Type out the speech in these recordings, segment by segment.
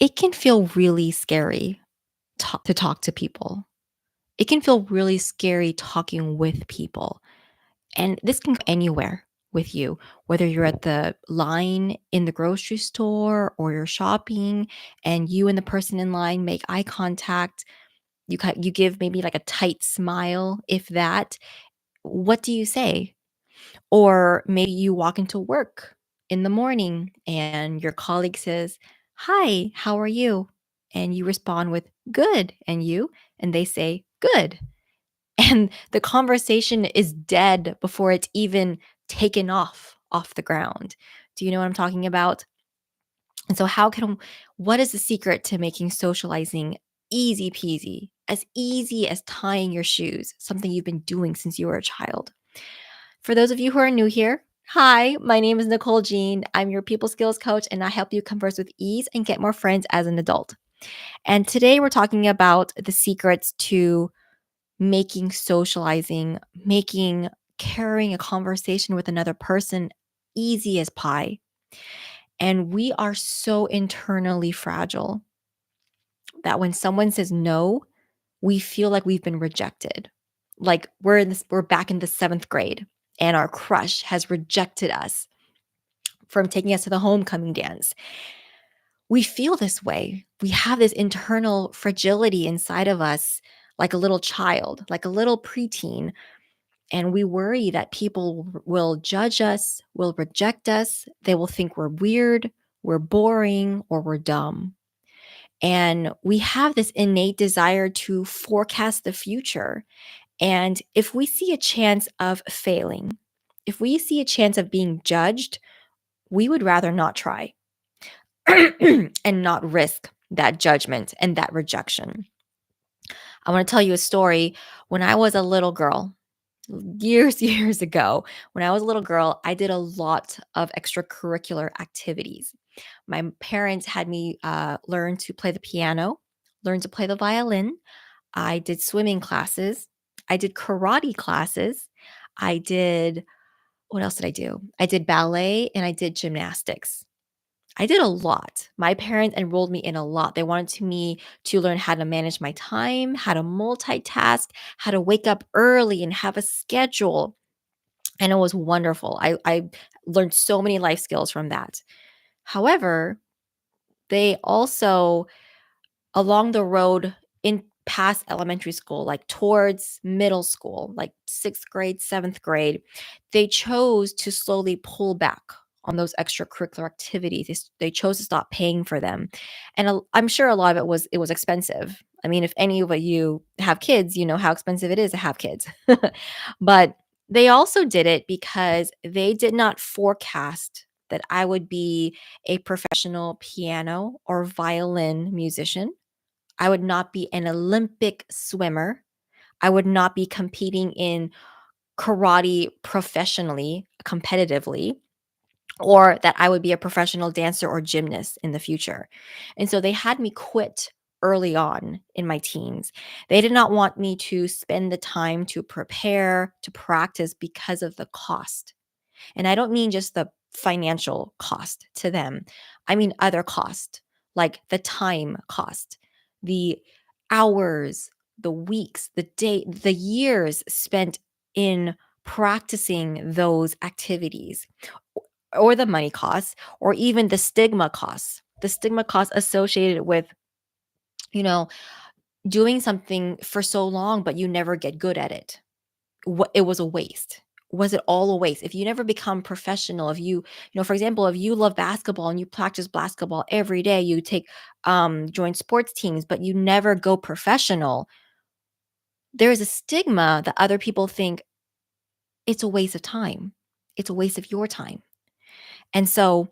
It can feel really scary to talk to people. It can feel really scary talking with people. And this can go anywhere with you, whether you're at the line in the grocery store or you're shopping and you and the person in line make eye contact. You give maybe like a tight smile, if that. What do you say? Or maybe you walk into work in the morning and your colleague says, "Hi, how are you?" And you respond with, "Good." And you? And they say, "Good." And the conversation is dead before it's even taken off the ground. Do you know what I'm talking about? And so what is the secret to making socializing easy peasy, as easy as tying your shoes, something you've been doing since you were a child? For those of you who are new here, hi, my name is Nicole Jeanne. I'm your people skills coach, and I help you converse with ease and get more friends as an adult. And today we're talking about the secrets to making socializing, making carrying a conversation with another person easy as pie. And we are so internally fragile that when someone says no, we feel like we've been rejected. Like we're back in the 7th grade and our crush has rejected us from taking us to the homecoming dance. We feel this way. We have this internal fragility inside of us, like a little child, like a little preteen. And we worry that people will judge us, will reject us. They will think we're weird, we're boring, or we're dumb. And we have this innate desire to forecast the future. And if we see a chance of failing, if we see a chance of being judged, we would rather not try and not risk that judgment and that rejection. I want to tell you a story. When I was a little girl, years ago, when I was a little girl, I did a lot of extracurricular activities. My parents had me learn to play the piano, learn to play the violin. I did swimming classes. I did karate classes. I did, what else did I do? I did ballet and I did gymnastics. I did a lot. My parents enrolled me in a lot. They wanted me to learn how to manage my time, how to multitask, how to wake up early and have a schedule. And it was wonderful. I learned so many life skills from that. However, they also, along the road in past elementary school, like towards middle school, like 6th grade, 7th grade, they chose to slowly pull back on those extracurricular activities. They chose to stop paying for them. And I'm sure a lot of it was expensive. I mean, if any of you have kids, you know how expensive it is to have kids. But they also did it because they did not forecast that I would be a professional piano or violin musician. I would not be an Olympic swimmer. I would not be competing in karate professionally, competitively, or that I would be a professional dancer or gymnast in the future. And so they had me quit early on in my teens. They did not want me to spend the time to prepare, to practice because of the cost. And I don't mean just the financial cost to them. I mean other cost, like the time cost, the hours, the weeks, the years spent in practicing those activities, or the money costs, or even the stigma costs associated with, you know, doing something for so long, but you never get good at it. It was a waste. Was it all a waste? If you never become professional, if for example, if you love basketball and you practice basketball every day, you join sports teams, but you never go professional, there is a stigma that other people think it's a waste of time. It's a waste of your time. And so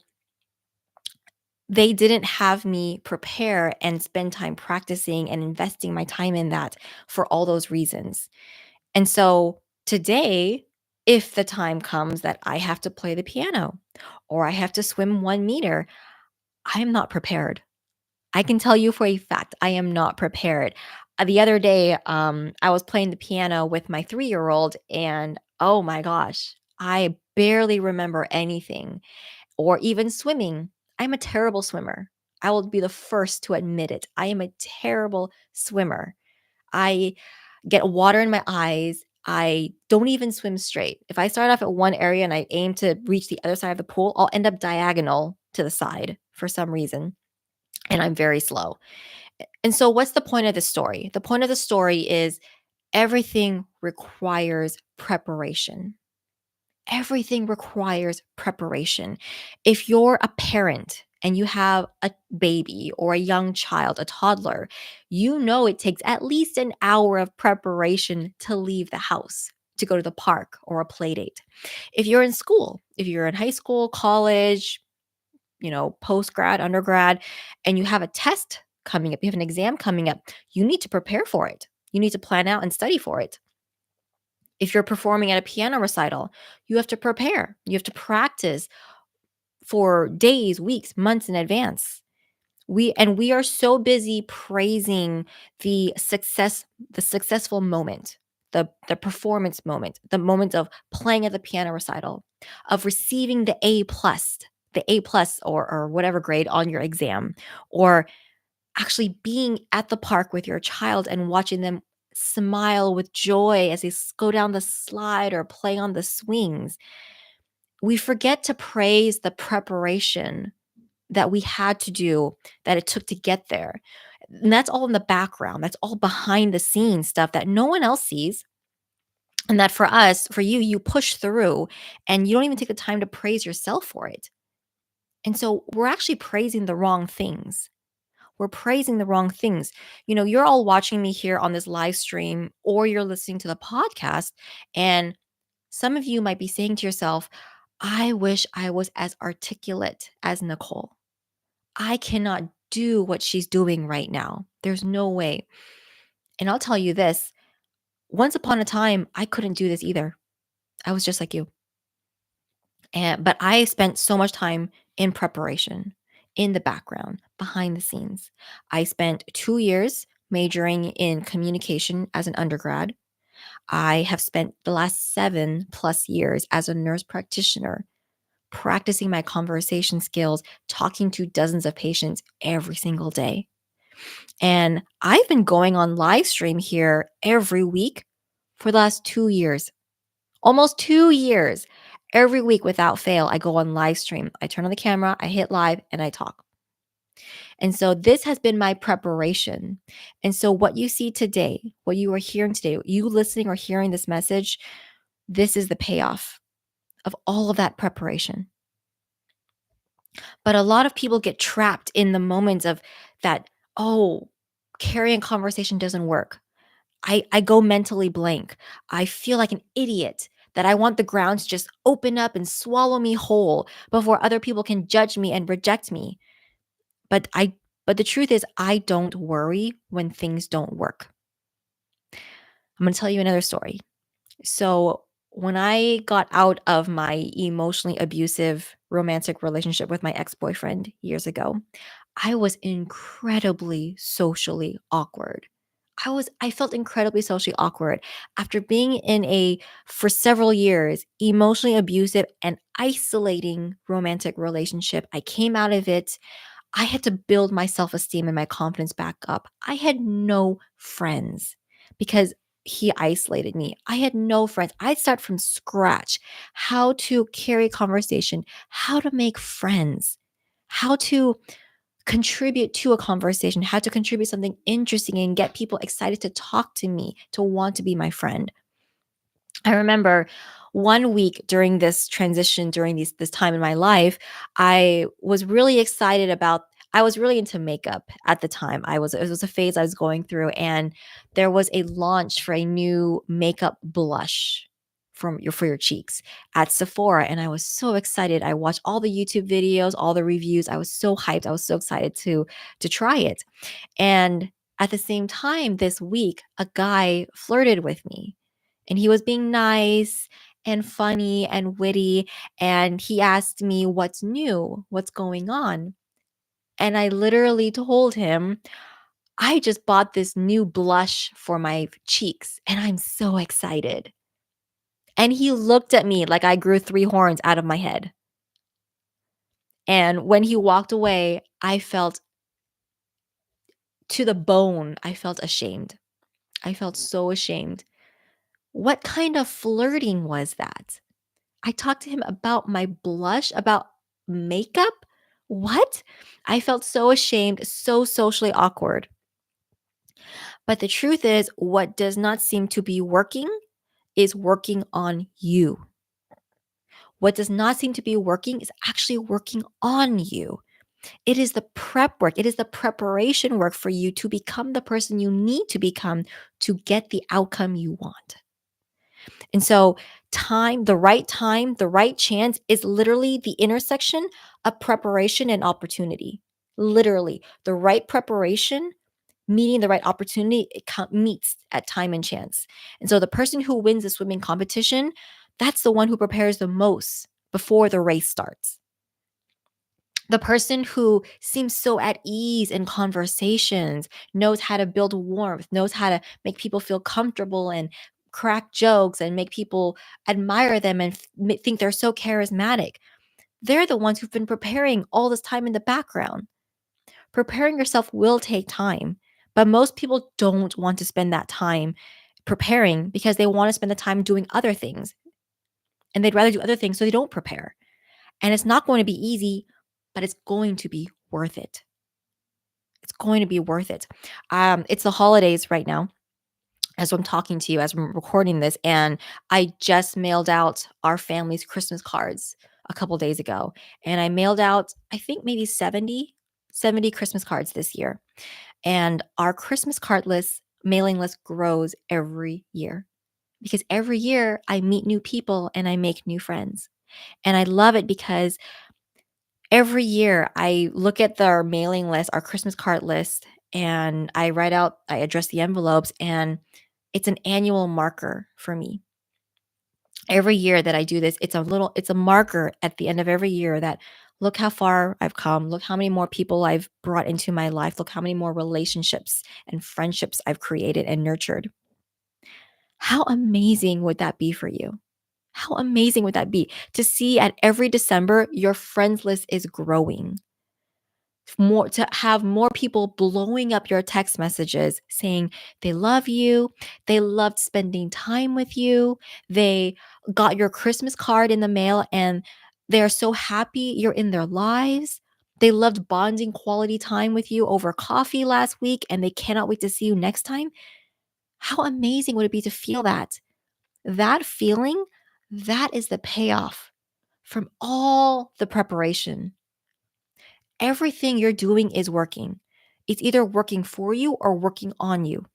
they didn't have me prepare and spend time practicing and investing my time in that for all those reasons. And so today, if the time comes that I have to play the piano or I have to swim 1 meter, I am not prepared. I can tell you for a fact, I am not prepared. The other day, I was playing the piano with my 3-year-old, and oh my gosh, I barely remember anything. Or even swimming. I'm a terrible swimmer. I will be the first to admit it. I am a terrible swimmer. I get water in my eyes. I don't even swim straight. If I start off at one area and I aim to reach the other side of the pool, I'll end up diagonal to the side for some reason. And I'm very slow. And so, what's the point of the story? The point of the story is everything requires preparation. Everything requires preparation. If you're a parent and you have a baby or a young child, a toddler, you know it takes at least an hour of preparation to leave the house, to go to the park or a play date. If you're in school, if you're in high school, college, post grad, undergrad, and you have a test coming up, you have an exam coming up, you need to prepare for it. You need to plan out and study for it. If you're performing at a piano recital, you have to prepare. You have to practice for days, weeks, months in advance. We are so busy praising the successful moment, the performance moment, the moment of playing at the piano recital, of receiving the A plus or whatever grade on your exam, or actually being at the park with your child and watching them smile with joy as they go down the slide or play on the swings. We forget to praise the preparation that we had to do, that it took to get there. And that's all in the background. That's all behind the scenes stuff that no one else sees. And that for us, for you, you push through and you don't even take the time to praise yourself for it. And so we're actually praising the wrong things. We're praising the wrong things. You're all watching me here on this live stream or you're listening to the podcast, and some of you might be saying to yourself, I wish I was as articulate as Nicole. I cannot do what she's doing right now. There's no way. And I'll tell you this, once upon a time, I couldn't do this either. I was just like you. But I spent so much time in preparation, in the background, behind the scenes. I spent 2 years majoring in communication as an undergrad. I have spent the last 7+ years as a nurse practitioner, practicing my conversation skills, talking to dozens of patients every single day. And I've been going on live stream here every week for the last 2 years. Almost 2 years. Every week without fail, I go on live stream. I turn on the camera, I hit live, and I talk. And so this has been my preparation. And so what you see today, what you are hearing today, you listening or hearing this message, this is the payoff of all of that preparation. But a lot of people get trapped in the moments of that, oh, carrying conversation doesn't work. I go mentally blank. I feel like an idiot that I want the ground to just open up and swallow me whole before other people can judge me and reject me. But the truth is I don't worry when things don't work. I'm going to tell you another story. So, when I got out of my emotionally abusive romantic relationship with my ex-boyfriend years ago, I was incredibly socially awkward. I felt incredibly socially awkward after being in a for several years emotionally abusive and isolating romantic relationship. I came out of it. I had to build my self-esteem and my confidence back up. I had no friends because he isolated me. I had no friends. I'd start from scratch. How to carry conversation, how to make friends, how to contribute to a conversation, how to contribute something interesting and get people excited to talk to me, to want to be my friend. I remember one week during this transition, during this time in my life, I was really excited about. I was really into makeup at the time. It was a phase I was going through, and there was a launch for a new makeup blush for your cheeks at Sephora, and I was so excited. I watched all the YouTube videos, all the reviews. I was so hyped. I was so excited to try it. And at the same time, this week, a guy flirted with me and he was being nice and funny and witty. And he asked me, what's new? What's going on? And I literally told him, I just bought this new blush for my cheeks and I'm so excited. And he looked at me like I grew 3 horns out of my head. And when he walked away, I felt To the bone, I felt ashamed. I felt so ashamed. What kind of flirting was that? I talked to him about my blush, about makeup? What? I felt so ashamed, so socially awkward. But the truth is, what does not seem to be working is working on you. What does not seem to be working is actually working on you. It is the prep work, it is the preparation work for you to become the person you need to become to get the outcome you want. And so, time, the right chance is literally the intersection of preparation and opportunity. Literally, the right preparation meeting the right opportunity, meets at time and chance. And so, the person who wins the swimming competition, that's the one who prepares the most before the race starts. The person who seems so at ease in conversations, knows how to build warmth, knows how to make people feel comfortable and crack jokes and make people admire them and think they're so charismatic. They're the ones who've been preparing all this time in the background. Preparing yourself will take time, but most people don't want to spend that time preparing because they want to spend the time doing other things. And they'd rather do other things so they don't prepare. And it's not going to be easy, but it's going to be worth it. It's going to be worth it. It's the holidays right now as I'm talking to you, as I'm recording this, and I just mailed out our family's Christmas cards a couple days ago. And I mailed out, I think maybe 70 Christmas cards this year. And our Christmas card list, mailing list grows every year because every year I meet new people and I make new friends. And I love it because every year I look at our mailing list, our Christmas card list, and I address the envelopes, and it's an annual marker for me. Every year that I do this, it's a marker at the end of every year that look how far I've come, look how many more people I've brought into my life, look how many more relationships and friendships I've created and nurtured. How amazing would that be for you? How amazing would that be to see at every December your friends list is growing? More to have more people blowing up your text messages saying they love you, they loved spending time with you, they got your Christmas card in the mail and they're so happy you're in their lives. They loved bonding quality time with you over coffee last week and they cannot wait to see you next time. How amazing would it be to feel that? That feeling, that is the payoff from all the preparation. Everything you're doing is working. It's either working for you or working on you.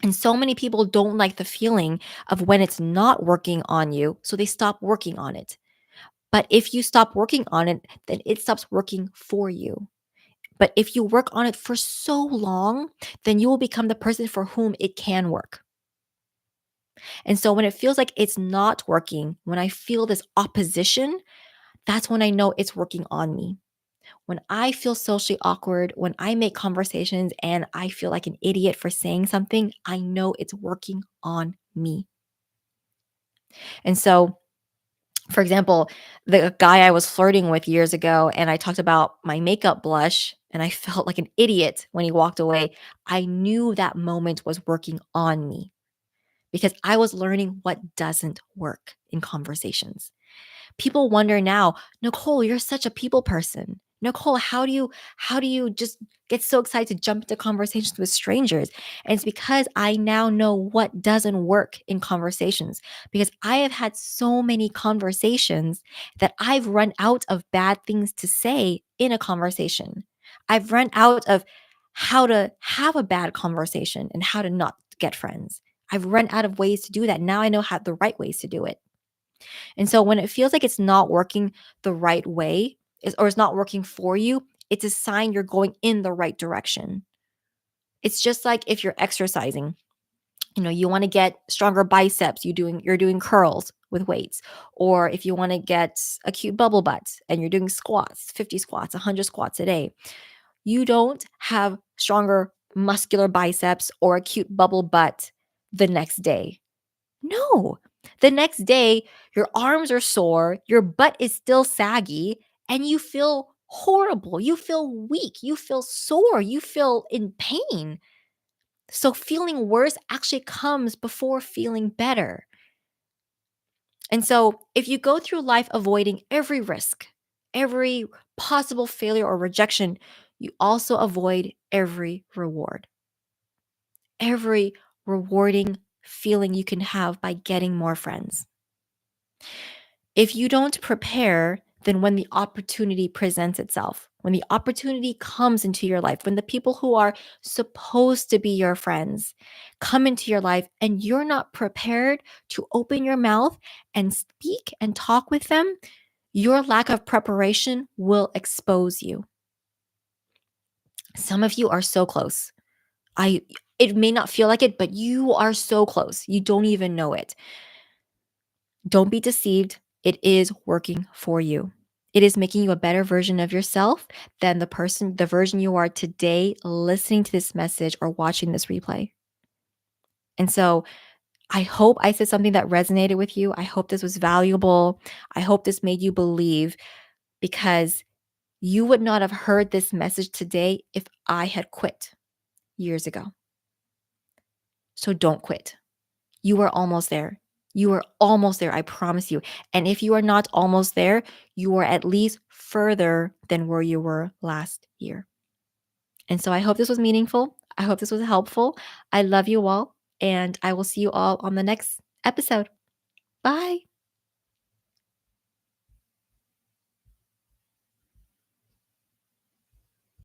And so many people don't like the feeling of when it's not working on you, so they stop working on it. But if you stop working on it, then it stops working for you. But if you work on it for so long, then you will become the person for whom it can work. And so when it feels like it's not working, when I feel this opposition, that's when I know it's working on me. When I feel socially awkward, when I make conversations and I feel like an idiot for saying something, I know it's working on me. And so, for example, the guy I was flirting with years ago, and I talked about my makeup blush, and I felt like an idiot when he walked away. I knew that moment was working on me because I was learning what doesn't work in conversations. People wonder now, Nicole, you're such a people person. Nicole, how do you just get so excited to jump into conversations with strangers? And it's because I now know what doesn't work in conversations because I have had so many conversations that I've run out of bad things to say in a conversation. I've run out of how to have a bad conversation and how to not get friends. I've run out of ways to do that. Now I know how the right ways to do it. And so when it feels like it's not working the right way or it's not working for you, it's a sign you're going in the right direction. It's just like if you're exercising, you want to get stronger biceps, you're doing curls with weights, or if you want to get a cute bubble butt and you're doing squats, 50 squats, 100 squats a day. You don't have stronger muscular biceps or a cute bubble butt the next day. No. The next day, your arms are sore, your butt is still saggy, and you feel horrible. You feel weak. You feel sore. You feel in pain. So feeling worse actually comes before feeling better. And so if you go through life avoiding every risk, every possible failure or rejection, you also avoid every reward, every rewarding feeling you can have by getting more friends. If you don't prepare, then when the opportunity presents itself, when the opportunity comes into your life, when the people who are supposed to be your friends come into your life and you're not prepared to open your mouth and speak and talk with them, your lack of preparation will expose you. Some of you are so close. I it may not feel like it, but you are so close. You don't even know it. Don't be deceived. It is working for you. It is making you a better version of yourself than the version you are today listening to this message or watching this replay. And so I hope I said something that resonated with you. I hope this was valuable. I hope this made you believe, because you would not have heard this message today if I had quit years ago. So don't quit. You are almost there. You are almost there, I promise you. And if you are not almost there, you are at least further than where you were last year. And so I hope this was meaningful. I hope this was helpful. I love you all, and I will see you all on the next episode. Bye.